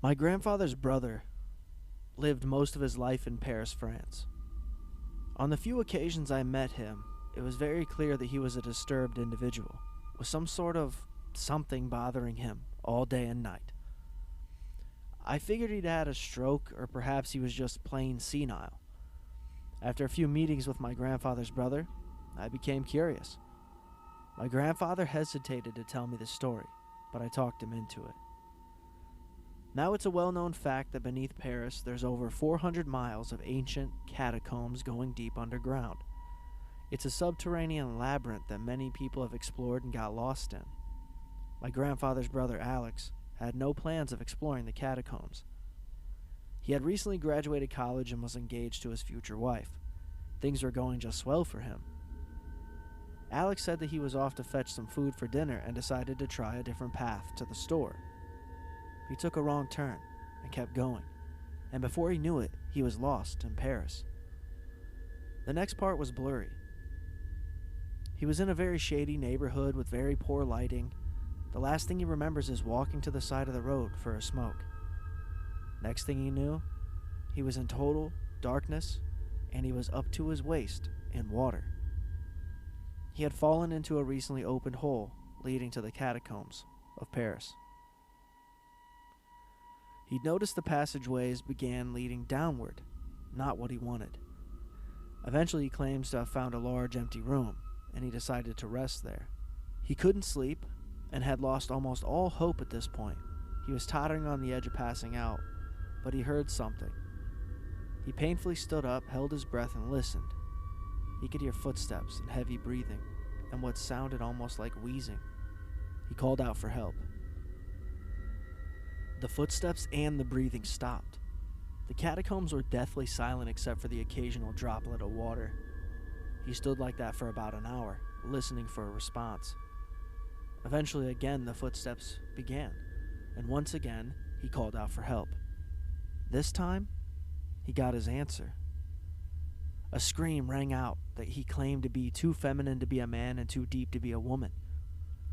My grandfather's brother lived most of his life in Paris, France. On the few occasions I met him, it was very clear that he was a disturbed individual, with some sort of something bothering him all day and night. I figured he'd had a stroke, or perhaps he was just plain senile. After a few meetings with my grandfather's brother, I became curious. My grandfather hesitated to tell me the story, but I talked him into it. Now it's a well-known fact that beneath Paris there's over 400 miles of ancient catacombs going deep underground. It's a subterranean labyrinth that many people have explored and got lost in. My grandfather's brother Alex had no plans of exploring the catacombs. He had recently graduated college and was engaged to his future wife. Things were going just swell for him. Alex said that he was off to fetch some food for dinner and decided to try a different path to the store. He took a wrong turn and kept going, and before he knew it, he was lost in Paris. The next part was blurry. He was in a very shady neighborhood with very poor lighting. The last thing he remembers is walking to the side of the road for a smoke. Next thing he knew, he was in total darkness, and he was up to his waist in water. He had fallen into a recently opened hole leading to the catacombs of Paris. He noticed the passageways began leading downward, not what he wanted. Eventually he claims to have found a large empty room, and he decided to rest there. He couldn't sleep, and had lost almost all hope at this point. He was tottering on the edge of passing out, but he heard something. He painfully stood up, held his breath, and listened. He could hear footsteps and heavy breathing, and what sounded almost like wheezing. He called out for help. The footsteps and the breathing stopped. The catacombs were deathly silent except for the occasional droplet of water. He stood like that for about an hour, listening for a response. Eventually again the footsteps began, and once again he called out for help. This time, he got his answer. A scream rang out that he claimed to be too feminine to be a man and too deep to be a woman.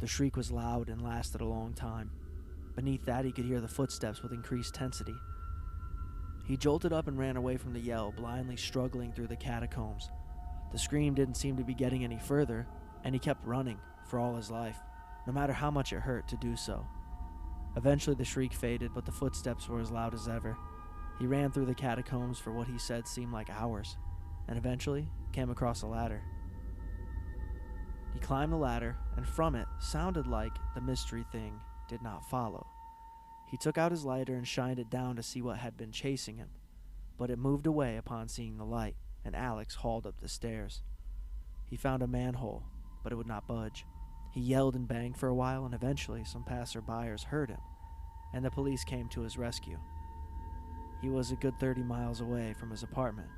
The shriek was loud and lasted a long time. Beneath that, he could hear the footsteps with increased tensity. He jolted up and ran away from the yell, blindly struggling through the catacombs. The scream didn't seem to be getting any further, and he kept running for all his life, no matter how much it hurt to do so. Eventually the shriek faded, but the footsteps were as loud as ever. He ran through the catacombs for what he said seemed like hours, and eventually came across a ladder. He climbed the ladder, and from it sounded like the mystery thing did not follow. He took out his lighter and shined it down to see what had been chasing him, but it moved away upon seeing the light, and Alex hauled up the stairs. He found a manhole, but it would not budge. He yelled and banged for a while, and eventually some passerbyers heard him, and the police came to his rescue. He was a good 30 miles away from his apartment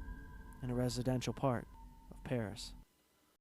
in a residential part of Paris.